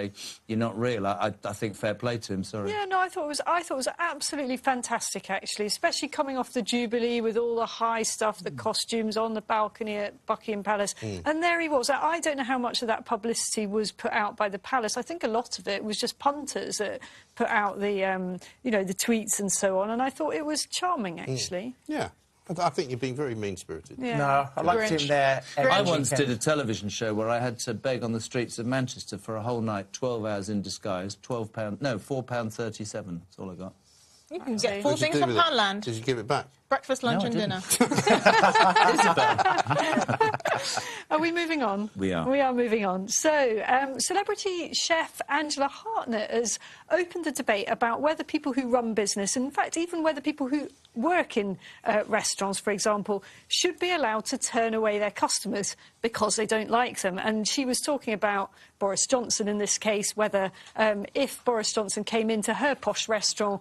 you're not real. I think fair play to him, sorry. Yeah, no, I thought it was absolutely fantastic, actually, especially coming off the Jubilee with all the high stuff, the costumes on the balcony at Buckingham Palace. And there he was. I don't know how much of that publicity was put out by the palace. I think a lot of it was just punters that put out the, you know, the tweets and so on. And I thought it was charming, actually. Yeah. I think you're being very mean-spirited. Yeah. No, I liked him there. I once did a television show where I had to beg on the streets of Manchester for a whole night, 12 hours in disguise, £4.37. That's all I got. You can get What four did you things do from with it? Poundland. Did you give it back? Breakfast, lunch No, I and dinner. Are we moving on? We are. We are moving on. So, celebrity chef Angela Hartnett has opened a debate about whether people who run business, and in fact, even whether people who work in restaurants, for example, should be allowed to turn away their customers because they don't like them. And she was talking about Boris Johnson in this case, whether if Boris Johnson came into her posh restaurant,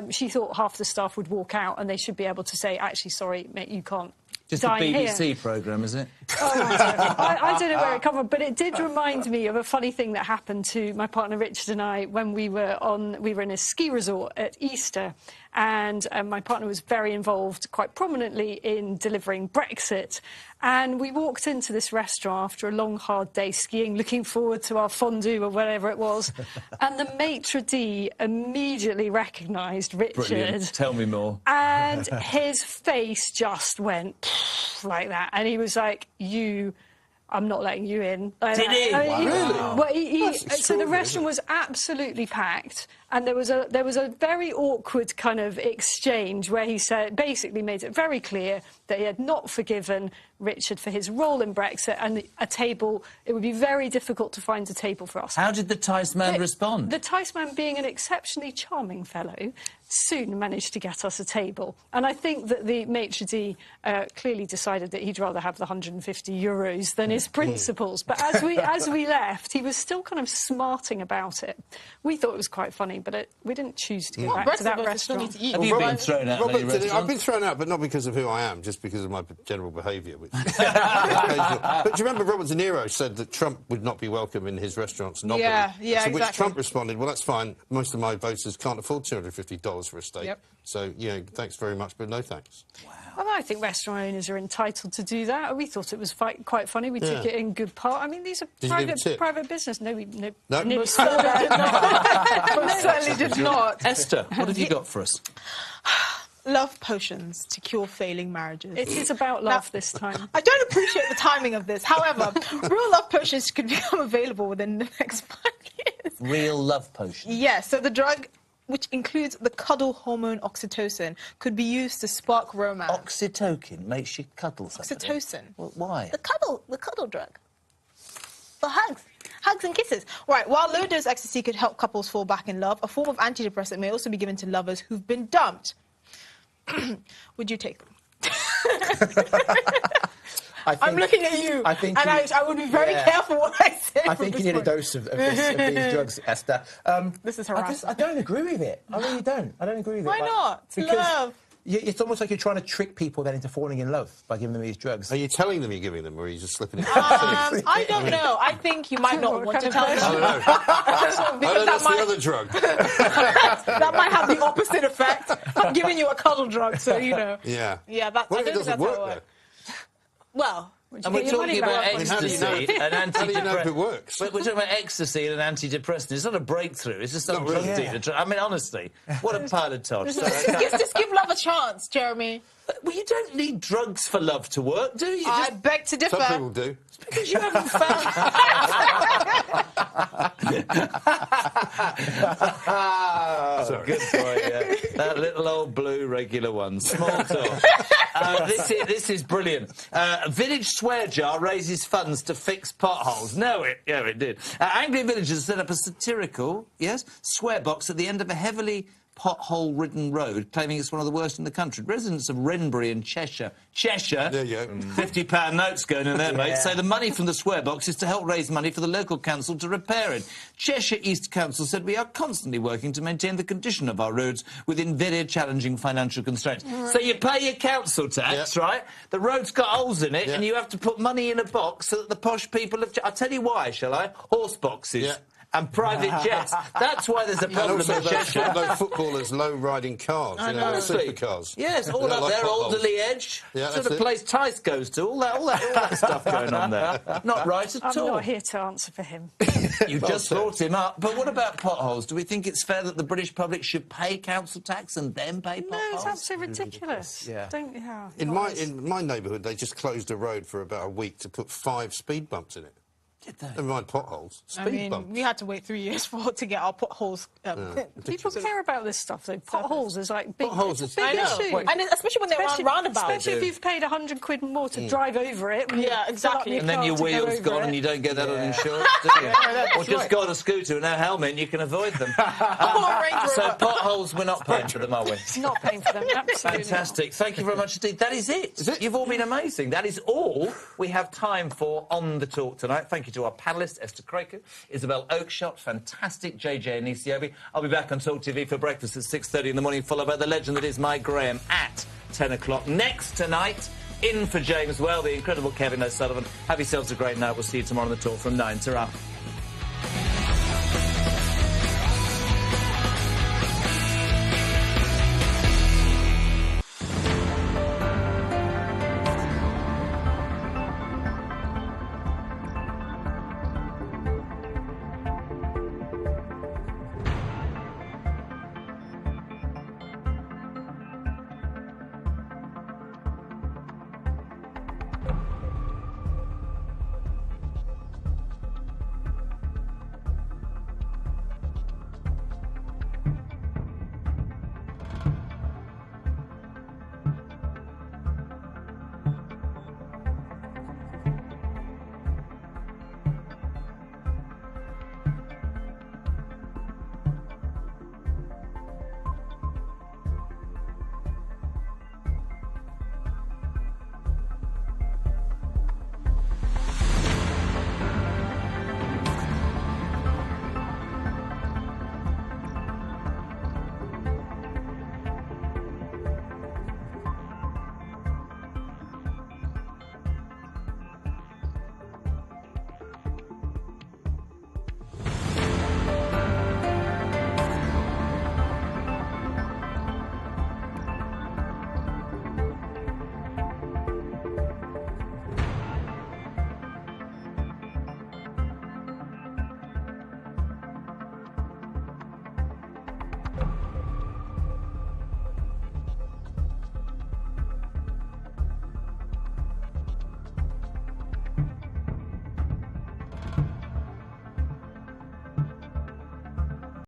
she thought half the staff would walk out and they should be able to say, actually, sorry, mate, you can't. Just a dine BBC here. programme, is it? Oh, I don't know where it comes from, but it did remind me of a funny thing that happened to my partner Richard and I when we were in a ski resort at Easter, and my partner was very involved, quite prominently, in delivering Brexit. And we walked into this restaurant after a long, hard day skiing, looking forward to our fondue or whatever it was, and the maitre d' immediately recognised Richard. Brilliant. Tell me more. And his face just went like that, and he was like, I'm not letting you in. Like Did he? I mean, Really? Well, That's so the extraordinary, restaurant was absolutely packed, and there was a very awkward kind of exchange where he basically made it very clear that he had not forgiven Richard for his role in Brexit, and it would be very difficult to find a table for us. How did the Tice man respond? The Tice man, being an exceptionally charming fellow, soon managed to get us a table. And I think that the maitre d' clearly decided that he'd rather have the €150 than his principals. But as we left, he was still kind of smarting about it. We thought it was quite funny, but we didn't choose to go back to that restaurant. Have you been thrown out of any restaurants? I've been thrown out, but not because of who I am, just because of my general behaviour. But do you remember Robert De Niro said that Trump would not be welcome in his restaurants? Yeah, to which exactly. Trump responded, well, that's fine. Most of my voters can't afford $250 for a steak. Yep. So, thanks very much, but no thanks. Well, I think restaurant owners are entitled to do that. We thought it was quite funny. We took it in good part. I mean, these are Did you give a tip? private business. No. Most certainly did not. Esther, what have you got for us? Love potions to cure failing marriages. It is about love this time. I don't appreciate the timing of this. However, real love potions could become available within the next 5 years. Real love potion? Yes, so the drug, which includes the cuddle hormone oxytocin, could be used to spark romance. Oxytocin makes you cuddle somebody? Oxytocin. Well, why? The cuddle drug. For hugs and kisses. Right, while low-dose ecstasy could help couples fall back in love, a form of antidepressant may also be given to lovers who've been dumped. Would you take them? I'm looking at you, I would be very careful what I say. I think you need a dose of these drugs, Esther. This is harassment. I don't agree with it. I really don't. I don't agree with it. Why not? It's love. It's almost like you're trying to trick people then into falling in love by giving them these drugs. Are you telling them you're giving them, or are you just slipping it? I don't know. I think you might not want to tell them. I don't know. Because That's the other drug. that might have the opposite effect. I'm giving you a cuddle drug, so you know. Yeah. Yeah, that's. What I if it don't think doesn't that's work, how it though? Well. And we're talking about ecstasy and antidepressant. How do you know if it works? We're talking about ecstasy and an antidepressant. It's not a breakthrough. It's just some Not really. drug dealer. I mean, honestly, what a pile of tosh. Just give love a chance, Jeremy. Well, you don't need drugs for love to work, do you? I beg to differ. Some people do. It's because you haven't found... Oh, good boy, yeah. That little old blue regular one. Small talk. This is brilliant. Village swear jar raises funds to fix potholes. No, it did. Anglian villagers set up a satirical, swear box at the end of a heavily pothole-ridden road, claiming it's one of the worst in the country. Residents of Wrenbury in Cheshire, there you go. £50 notes going in there, mate, say the money from the swear box is to help raise money for the local council to repair it. Cheshire East Council said, we are constantly working to maintain the condition of our roads within very challenging financial constraints. Right. So you pay your council tax, right? The road's got holes in it, and you have to put money in a box so that the posh people have... I'll tell you why, shall I? Horse boxes. Yeah. And private jets. That's why there's a problem and also in Cheshire. those footballers low-riding cars, Supercars. Yes, all up like there, potholes. Alderley Edge. Yeah, sort of place Tice goes to. All that stuff going on there. Not right at I'm all. not here to answer for him. You just brought him up. But what about potholes? Do we think it's fair that the British public should pay council tax and then pay potholes? No, it's absolutely ridiculous. Yeah. In my neighbourhood, they just closed a road for about a week to put 5 speed bumps in it. Did they? Never mind potholes. Speed bumps. We had to wait 3 years to get our potholes. People care about this stuff, though. Potholes is like big. Potholes it's a big issue. And especially when they're roundabouts. Especially if you've paid £100 more to drive over it. Exactly. And then your wheels gone and you don't get that on insurance, do you? Or just got a scooter and no helmet and you can avoid them. So potholes, we're not paying for them, are we? Not paying for them, absolutely. Fantastic. Thank you very much indeed. That is it. You've all been amazing. That is all we have time for on the talk tonight. Thank you to our panellists, Esther Craker, Isabel Oakeshott, fantastic JJ Anisiobi. I'll be back on Talk TV for breakfast at 6:30 in the morning, followed by the legend that is Mike Graham at 10 o'clock. Next tonight, in for James Well, the incredible Kevin O'Sullivan. Have yourselves a great night. We'll see you tomorrow on the talk from 9 to 1.